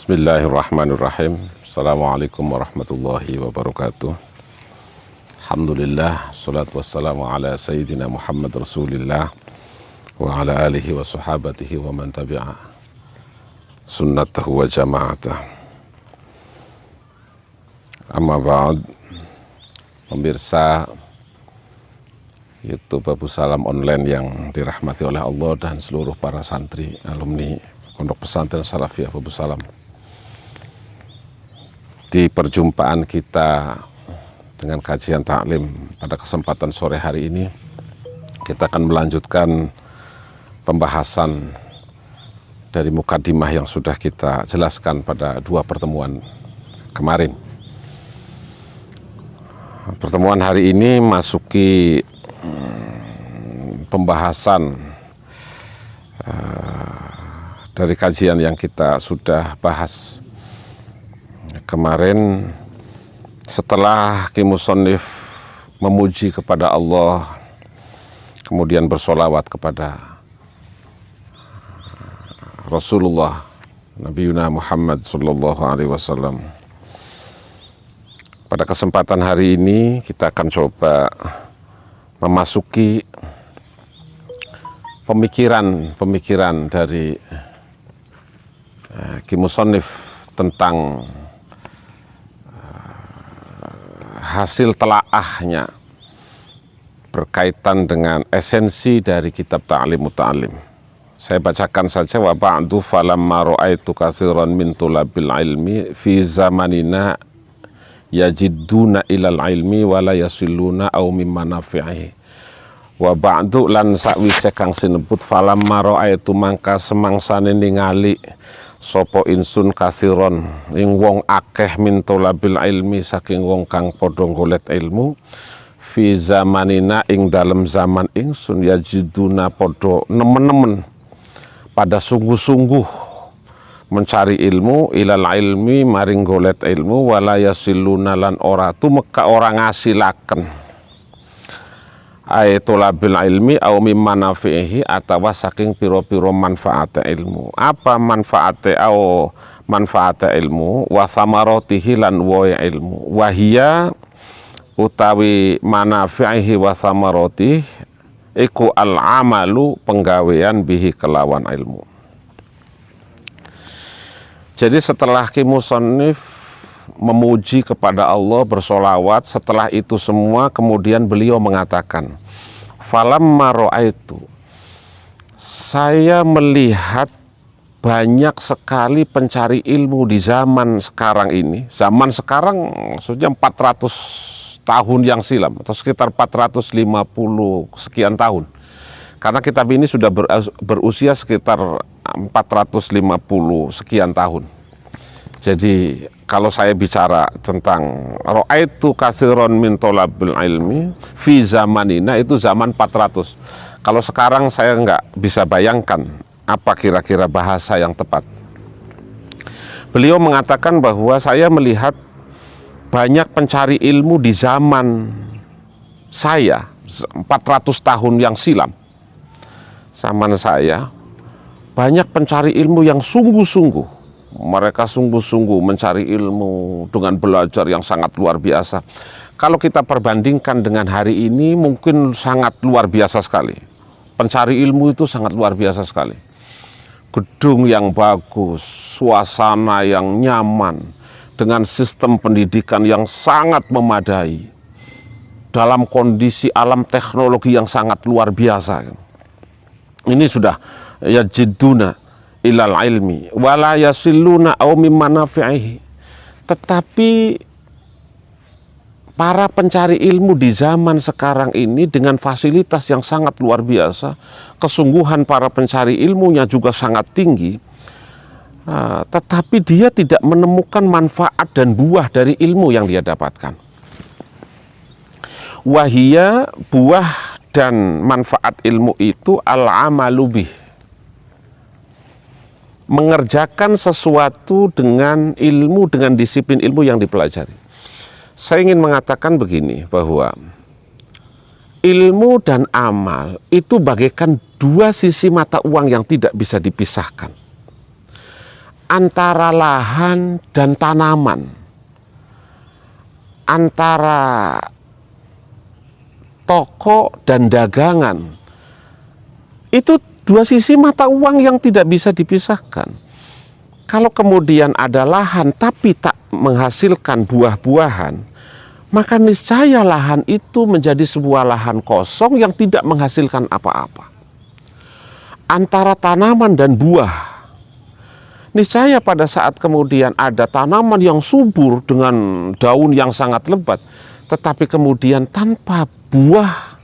Bismillahirrahmanirrahim. Assalamualaikum warahmatullahi wabarakatuh. Alhamdulillah, salatu wassalamu ala sayyidina Muhammad Rasulillah wa ala alihi wa sahabatihi wa man tabi'a sunnatahu wa jama'atah. Amma ba'd. Pemirsa YouTube Abu Salam online yang dirahmati oleh Allah dan seluruh para santri alumni Pondok Pesantren Salafiyah Abu Salam. Di perjumpaan kita dengan kajian taklim pada kesempatan sore hari ini, kita akan melanjutkan pembahasan dari mukadimah yang sudah kita jelaskan pada dua pertemuan kemarin. Pertemuan hari ini masuki pembahasan dari kajian yang kita sudah bahas kemarin. Setelah Musannif memuji kepada Allah, kemudian bersolawat kepada Rasulullah Nabi Muhammad sallallahu alaihi wasallam. Pada kesempatan hari ini kita akan coba memasuki pemikiran dari Musannif tentang hasil telaahnya berkaitan dengan esensi dari kitab Ta'limut Ta'lim. Saya bacakan saja. Wa ba'du falamma ra'aitu katsiran min tulabil ilmi fi zamanina yajidduna ilal ilmi wa la yasiluna aw mimma nafi'i. Wa ba'du lan sakwise kang sinebut falamma ra'aitu mangka semangsane ningali sopo insun kathiron ing wong akeh min tulabil ilmi saking wong kang padha golek ilmu fi zamanina ing dalem zaman ingsun yajiduna padha nemen-nemen pada sungguh-sungguh mencari ilmu ilal ilmi maring golek ilmu wala yasiluna lan ora tumeka ora ngasilaken tulabil ilmi au mimma nafihi atawa saking piro-piro manfaat ilmu. Apa manfaat au manfaat ilmu wa samaratihi lan wa ilmu. Wahia utawi manafihi wa samaratihi iku al amalu penggawean bihi kelawan ilmu. Jadi setelah Musannif memuji kepada Allah, bersolawat, setelah itu semua kemudian beliau mengatakan, falamma ra'aitu, saya melihat banyak sekali pencari ilmu di zaman sekarang ini. Zaman sekarang maksudnya 400 tahun yang silam atau sekitar 450 sekian tahun, karena kitab ini sudah berusia sekitar 450 sekian tahun. Jadi kalau saya bicara tentang ra'aitu katsiran min thalabil ilmi fi zamanina, itu zaman 400. Kalau sekarang saya nggak bisa bayangkan apa kira-kira bahasa yang tepat. Beliau mengatakan bahwa saya melihat banyak pencari ilmu di zaman saya 400 tahun yang silam. Zaman saya banyak pencari ilmu yang sungguh-sungguh. Mereka sungguh-sungguh mencari ilmu dengan belajar yang sangat luar biasa. Kalau kita perbandingkan dengan hari ini mungkin sangat luar biasa sekali. Pencari ilmu itu sangat luar biasa sekali. Gedung yang bagus, suasana yang nyaman, dengan sistem pendidikan yang sangat memadai, dalam kondisi alam teknologi yang sangat luar biasa. Ini sudah yajiduna ilal ilmi wala yasiluna aw mimma nafi'ihi. Tetapi para pencari ilmu di zaman sekarang ini dengan fasilitas yang sangat luar biasa, kesungguhan para pencari ilmunya juga sangat tinggi, tetapi dia tidak menemukan manfaat dan buah dari ilmu yang dia dapatkan. Wahia, buah dan manfaat ilmu itu al-amalu bih, mengerjakan sesuatu dengan ilmu, dengan disiplin ilmu yang dipelajari. Saya ingin mengatakan begini, bahwa ilmu dan amal itu bagaikan dua sisi mata uang yang tidak bisa dipisahkan. antara lahan dan tanaman, antara toko dan dagangan, itu dua sisi mata uang yang tidak bisa dipisahkan. Kalau kemudian ada lahan tapi tak menghasilkan buah-buahan, maka niscaya lahan itu menjadi sebuah lahan kosong yang tidak menghasilkan apa-apa. Antara tanaman dan buah, niscaya pada saat kemudian ada tanaman yang subur dengan daun yang sangat lebat, tetapi kemudian tanpa buah,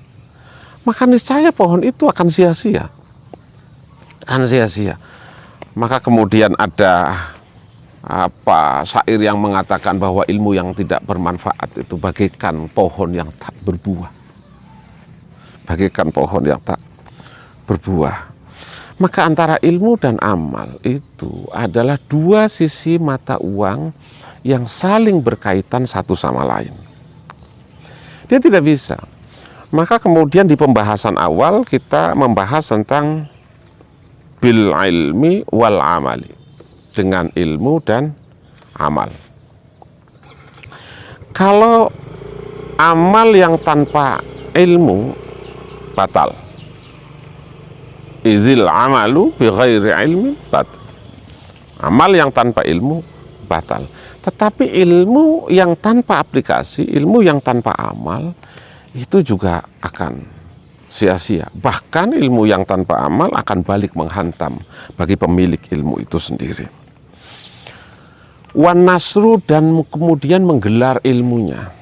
maka niscaya pohon itu akan sia-sia. Akan sia-sia. Maka kemudian ada syair yang mengatakan bahwa ilmu yang tidak bermanfaat itu bagaikan pohon yang tak berbuah. Bagaikan pohon yang tak berbuah. Maka antara ilmu dan amal itu adalah dua sisi mata uang yang saling berkaitan satu sama lain. Dia tidak bisa. Maka kemudian di pembahasan awal kita membahas tentang bil ilmi wal amali, dengan ilmu dan amal. Kalau amal yang tanpa ilmu batal. Idzil amalu bi ghairi ilmi batal. Amal yang tanpa ilmu batal. Tetapi ilmu yang tanpa aplikasi, ilmu yang tanpa amal itu juga akan sia-sia. Bahkan ilmu yang tanpa amal akan balik menghantam bagi pemilik ilmu itu sendiri. Wan nasru, dan kemudian menggelar ilmunya.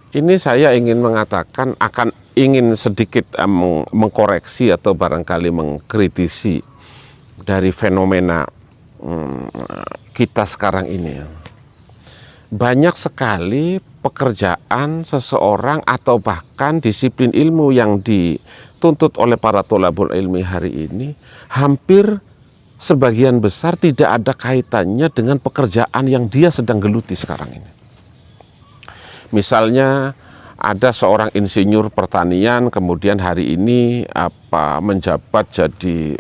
Ini saya ingin mengatakan ingin sedikit mengkoreksi atau barangkali mengkritisi dari fenomena kita sekarang ini. Banyak sekali pekerjaan seseorang atau bahkan disiplin ilmu yang dituntut oleh para tholabul ilmi hari ini hampir sebagian besar tidak ada kaitannya dengan pekerjaan yang dia sedang geluti sekarang ini. Misalnya ada seorang insinyur pertanian kemudian hari ini menjabat jadi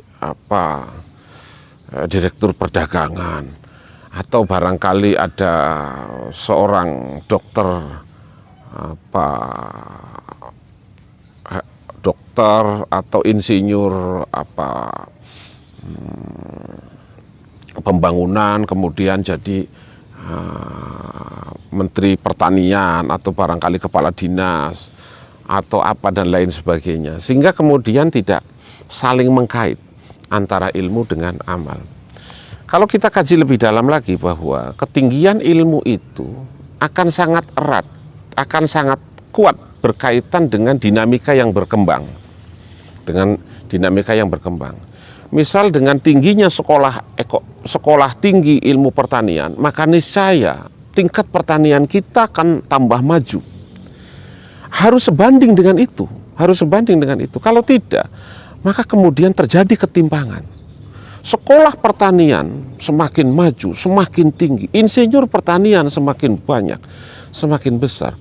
direktur perdagangan, atau barangkali ada seorang dokter atau insinyur pembangunan kemudian jadi menteri pertanian atau barangkali kepala dinas atau apa dan lain sebagainya, sehingga kemudian tidak saling mengkait antara ilmu dengan amal. Kalau kita kaji lebih dalam lagi bahwa ketinggian ilmu itu akan sangat erat, akan sangat kuat berkaitan dengan dinamika yang berkembang. Misal dengan tingginya sekolah tinggi ilmu pertanian, maka niscaya tingkat pertanian kita akan tambah maju. Harus sebanding dengan itu, Kalau tidak, maka kemudian terjadi ketimpangan. Sekolah pertanian semakin maju, semakin tinggi, insinyur pertanian semakin banyak, semakin besar.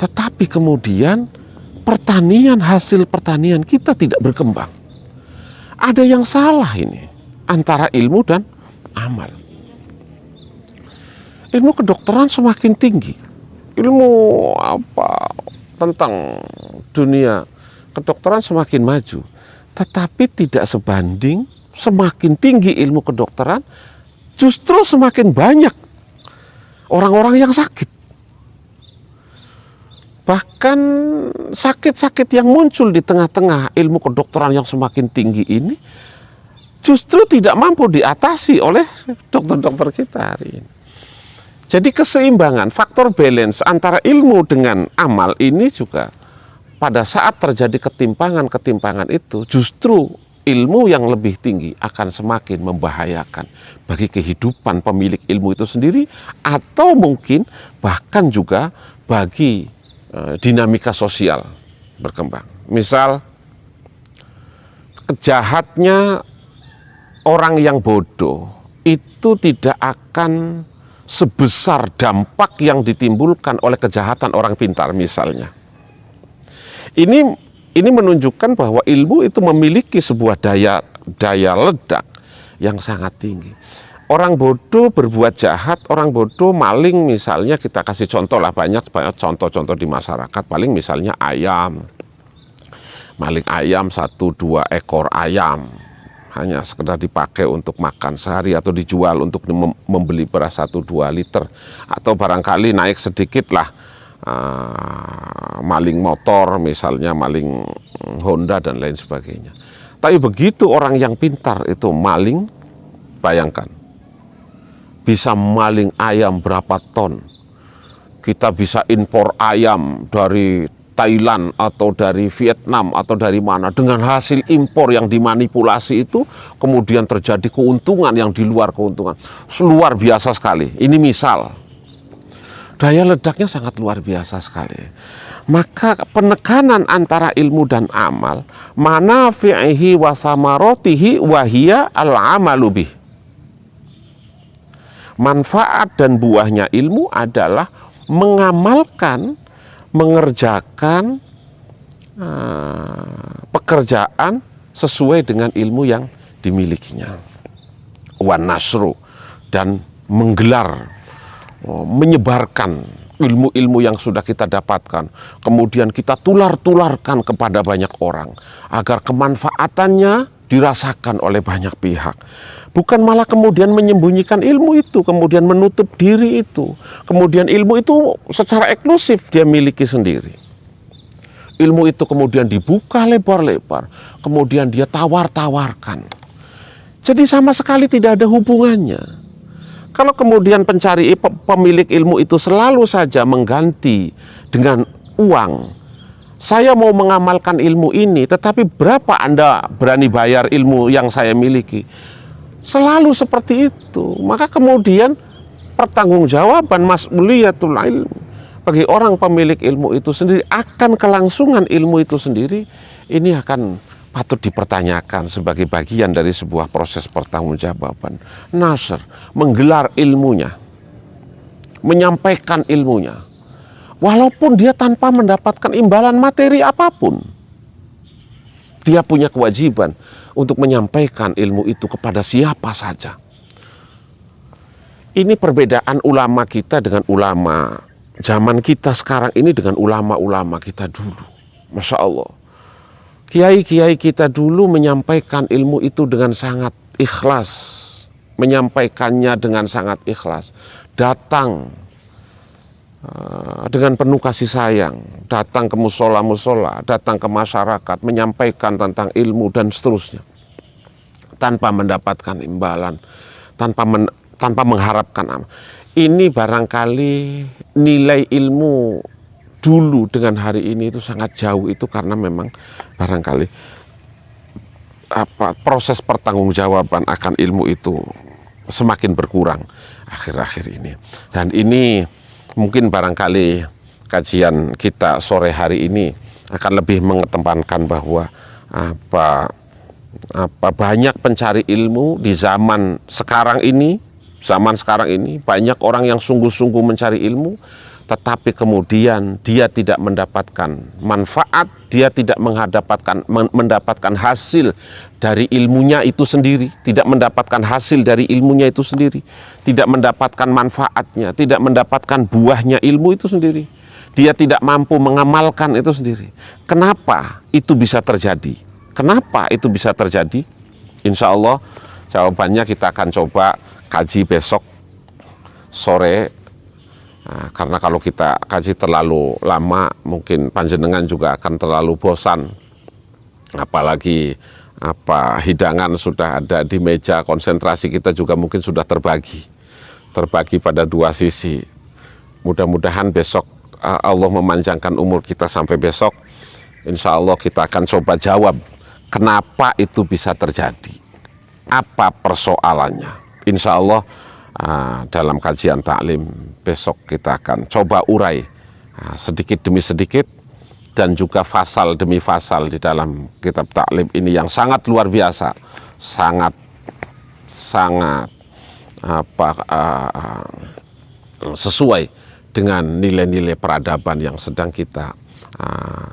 Tetapi kemudian hasil pertanian kita tidak berkembang. Ada yang salah ini antara ilmu dan amal. Ilmu kedokteran semakin tinggi, ilmu tentang dunia kedokteran semakin maju, tetapi tidak sebanding. Semakin tinggi ilmu kedokteran, justru semakin banyak orang-orang yang sakit. Bahkan sakit-sakit yang muncul di tengah-tengah ilmu kedokteran yang semakin tinggi ini justru tidak mampu diatasi oleh dokter-dokter kita hari ini. Jadi keseimbangan, faktor balance antara ilmu dengan amal ini juga pada saat terjadi ketimpangan itu justru ilmu yang lebih tinggi akan semakin membahayakan bagi kehidupan pemilik ilmu itu sendiri, atau mungkin bahkan juga bagi dinamika sosial berkembang. Misal, kejahatnya orang yang bodoh itu tidak akan sebesar dampak yang ditimbulkan oleh kejahatan orang pintar misalnya. Ini menunjukkan bahwa ilmu itu memiliki sebuah daya ledak yang sangat tinggi. Orang bodoh berbuat jahat, orang bodoh maling misalnya, kita kasih contoh lah, banyak contoh-contoh di masyarakat. Paling misalnya ayam, maling ayam 1-2 ekor ayam, hanya sekedar dipakai untuk makan sehari atau dijual untuk membeli beras 1-2 liter, atau barangkali naik sedikit lah, maling motor misalnya, maling Honda dan lain sebagainya. Tapi begitu orang yang pintar itu maling, bayangkan, bisa maling ayam berapa ton. Kita bisa impor ayam dari Thailand atau dari Vietnam atau dari mana, dengan hasil impor yang dimanipulasi itu kemudian terjadi keuntungan yang di luar keuntungan. Luar biasa sekali. Ini misal. Daya ledaknya sangat luar biasa sekali. Maka penekanan antara ilmu dan amal, manafi'ihi wa samarotihi wa hiya al-amalu bih. Manfaat dan buahnya ilmu adalah mengamalkan, mengerjakan pekerjaan sesuai dengan ilmu yang dimilikinya. Wan nasru, dan menggelar, menyebarkan ilmu-ilmu yang sudah kita dapatkan, kemudian kita tular-tularkan kepada banyak orang agar kemanfaatannya dirasakan oleh banyak pihak. Bukan malah kemudian menyembunyikan ilmu itu, kemudian menutup diri itu. Kemudian ilmu itu secara eksklusif dia miliki sendiri. Ilmu itu kemudian dibuka lebar-lebar, kemudian dia tawar-tawarkan. Jadi sama sekali tidak ada hubungannya. Kalau kemudian pemilik ilmu itu selalu saja mengganti dengan uang, saya mau mengamalkan ilmu ini, tetapi berapa Anda berani bayar ilmu yang saya miliki? Selalu seperti itu. Maka kemudian pertanggungjawaban mas'uliyatul ilm bagi orang pemilik ilmu itu sendiri, akan kelangsungan ilmu itu sendiri, ini akan patut dipertanyakan sebagai bagian dari sebuah proses pertanggungjawaban. Nasr, menggelar ilmunya, menyampaikan ilmunya, walaupun dia tanpa mendapatkan imbalan materi apapun, dia punya kewajiban untuk menyampaikan ilmu itu kepada siapa saja. Ini perbedaan ulama kita dengan ulama zaman kita sekarang ini dengan ulama-ulama kita dulu. Masya Allah. Kiai-kiai kita dulu menyampaikan ilmu itu dengan sangat ikhlas. Menyampaikannya dengan sangat ikhlas. Datang dengan penuh kasih sayang, datang ke musola-musola, datang ke masyarakat, menyampaikan tentang ilmu dan seterusnya, tanpa mendapatkan imbalan, tanpa mengharapkan amal. Ini barangkali nilai ilmu dulu dengan hari ini itu sangat jauh, itu karena memang barangkali proses pertanggungjawaban akan ilmu itu semakin berkurang akhir-akhir ini. Dan ini mungkin barangkali kajian kita sore hari ini akan lebih mengedepankan bahwa banyak pencari ilmu di zaman sekarang ini. Banyak orang yang sungguh-sungguh mencari ilmu, tetapi kemudian dia tidak mendapatkan manfaat, dia tidak mendapatkan hasil dari ilmunya itu sendiri, tidak mendapatkan hasil dari ilmunya itu sendiri, tidak mendapatkan manfaatnya, tidak mendapatkan buahnya ilmu itu sendiri. Dia tidak mampu mengamalkan itu sendiri. Kenapa itu bisa terjadi? Kenapa itu bisa terjadi? Insya Allah jawabannya kita akan coba kaji besok sore. Nah, karena kalau kita kaji terlalu lama, mungkin panjenengan juga akan terlalu bosan. Apalagi hidangan sudah ada di meja, konsentrasi kita juga mungkin sudah terbagi pada dua sisi. Mudah-mudahan besok Allah memanjangkan umur kita sampai besok. Insya Allah kita akan coba jawab kenapa itu bisa terjadi, apa persoalannya. Insya Allah dalam kajian taklim besok kita akan coba urai sedikit demi sedikit, dan juga fasal demi fasal di dalam kitab taklim ini yang sangat luar biasa, sangat sesuai dengan nilai-nilai peradaban yang sedang kita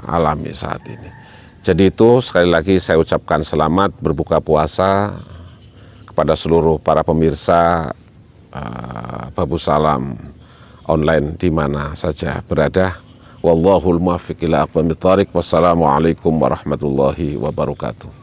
alami saat ini. Jadi itu sekali lagi saya ucapkan selamat berbuka puasa kepada seluruh para pemirsa Babu Salam online di mana saja berada. Wallahul muwaffiq ila aqwamit thoriq. Wassalamualaikum warahmatullahi wabarakatuh.